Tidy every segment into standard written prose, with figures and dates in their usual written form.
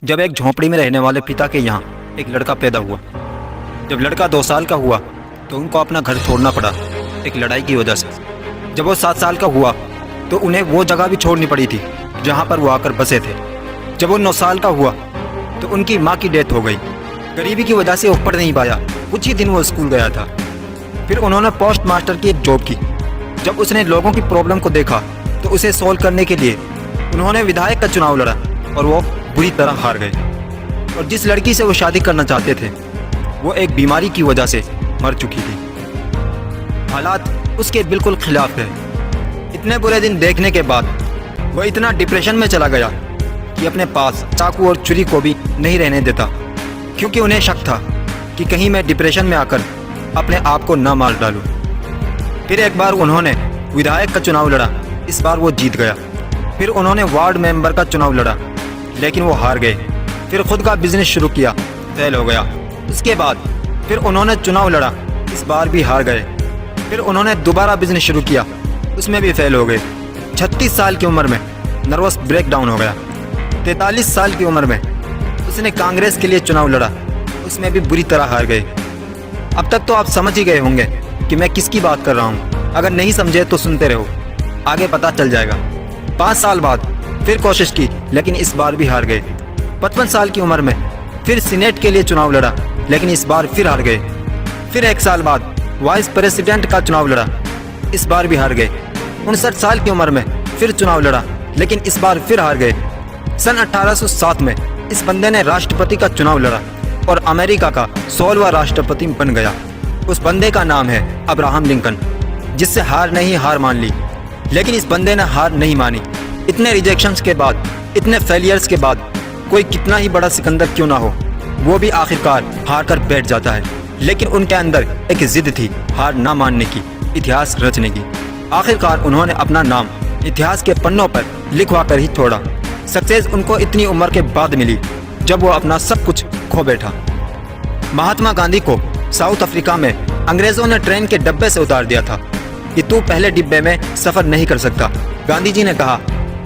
जब एक झोंपड़ी में रहने वाले पिता के यहाँ एक लड़का पैदा हुआ। जब लड़का 2 साल का हुआ तो उनको अपना घर छोड़ना पड़ा एक लड़ाई की वजह से। जब वो 7 साल का हुआ तो उन्हें वो जगह भी छोड़नी पड़ी थी जहाँ पर वो आकर बसे थे। जब वो 9 साल का हुआ तो उनकी माँ की डेथ हो गई। गरीबी की वजह से वो पढ़ नहीं पाया। कुछ ही दिन वो स्कूल गया था। फिर उन्होंने पोस्ट मास्टर की एक जॉब की। जब उसने लोगों की प्रॉब्लम को देखा तो उसे सॉल्व करने के लिए उन्होंने विधायक का चुनाव लड़ा और वो बुरी तरह हार गए। और जिस लड़की से वो शादी करना चाहते थे वो एक बीमारी की वजह से मर चुकी थी। हालात उसके बिल्कुल खिलाफ है। इतने बुरे दिन देखने के बाद वो इतना डिप्रेशन में चला गया कि अपने पास चाकू और छुरी को भी नहीं रहने देता, क्योंकि उन्हें शक था कि कहीं मैं डिप्रेशन में आकर अपने आप को न मार डालूं। फिर एक बार उन्होंने विधायक का चुनाव लड़ा। इस बार वो जीत गया। फिर उन्होंने वार्ड मेंबर का चुनाव लड़ा, लेकिन वो हार गए। फिर खुद का बिजनेस शुरू किया, फेल हो गया। उसके बाद फिर उन्होंने चुनाव लड़ा, इस बार भी हार गए। फिर उन्होंने दोबारा बिजनेस शुरू किया, उसमें भी फेल हो गए। 36 साल की उम्र में नर्वस ब्रेकडाउन हो गया। 43 साल की उम्र में उसने कांग्रेस के लिए चुनाव लड़ा, उसमें भी बुरी तरह हार गए। अब तक तो आप समझ ही गए होंगे कि मैं किसकी बात कर रहा हूँ। अगर नहीं समझे तो सुनते रहो, आगे पता चल जाएगा। 5 साल बाद फिर कोशिश की, लेकिन इस बार भी हार गए। 55 साल की उम्र में फिर सीनेट के लिए चुनाव लड़ा, लेकिन इस बार फिर हार गए। फिर 1 साल बाद वाइस प्रेसिडेंट का चुनाव लड़ा, इस बार भी हार गए। 59 साल की उम्र में फिर चुनाव लड़ा, लेकिन इस बार फिर हार गए। सन 1807 में इस बंदे ने राष्ट्रपति का चुनाव लड़ा और अमेरिका का 16वां राष्ट्रपति बन गया। उस बंदे का नाम है अब्राहम लिंकन, जिससे हार नहीं हार मान ली। लेकिन इस बंदे ने हार नहीं मानी। इतने रिजेक्शंस के बाद, इतने फेलियर्स के बाद, कोई कितना ही बड़ा सिकंदर क्यों ना हो, वो भी आखिरकार हार कर बैठ जाता है। लेकिन उनके अंदर एक जिद थी हार ना मानने की, इतिहास रचने की। आखिरकार उन्होंने अपना नाम इतिहास के पन्नों पर लिखवा कर ही छोड़ा। सक्सेस उनको इतनी उम्र के बाद मिली जब वो अपना सब कुछ खो बैठा। महात्मा गांधी को साउथ अफ्रीका में अंग्रेजों ने ट्रेन के डब्बे से उतार दिया था कि तू पहले डिब्बे में सफ़र नहीं कर सकता। गांधी जी ने कहा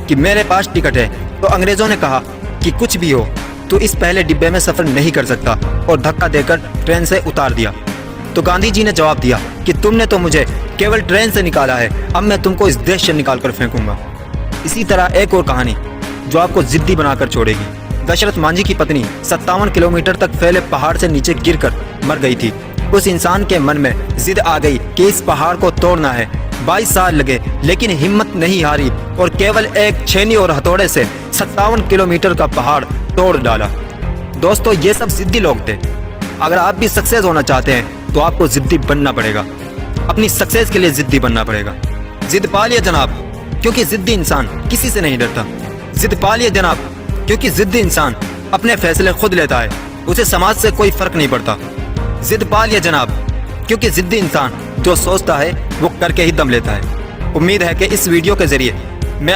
कि मेरे पास टिकट है, तो अंग्रेजों ने कहा कि कुछ भी हो तू इस पहले डिब्बे में सफ़र नहीं कर सकता, और धक्का देकर ट्रेन से उतार दिया। तो गांधी जी ने जवाब दिया कि तुमने तो मुझे केवल ट्रेन से निकाला है, अब मैं तुमको इस देश से निकाल कर फेंकूंगा। इसी तरह एक और कहानी जो आपको जिद्दी बनाकर छोड़ेगी। दशरथ मांझी की पत्नी 57 किलोमीटर तक फैले पहाड़ से नीचे गिरकर मर गई थी। उस इंसान के मन में जिद आ गई कि इस पहाड़ को तोड़ना है। 22 साल लगे, लेकिन हिम्मत नहीं हारी और केवल एक छेनी और हथौड़े से 57 किलोमीटर का पहाड़ तोड़ डाला। दोस्तों, ये सब जिद्दी लोग थे। अगर आप भी सक्सेस होना चाहते हैं तो आपको जिद्दी बनना पड़ेगा। अपनी सक्सेस के लिए जिद्दी बनना पड़ेगा। जिद पालिए जनाब, क्योंकि जिद्दी इंसान किसी से नहीं डरता। जिद पालिए जनाब, क्योंकि जिद्दी इंसान अपने फैसले खुद लेता है, उसे समाज से कोई फर्क नहीं पड़ता। जिद पालिए जनाब, क्योंकि जिद्दी इंसान जो सोचता है वो करके ही दम लेता है। उम्मीद है कि इस वीडियो के जरिए मैं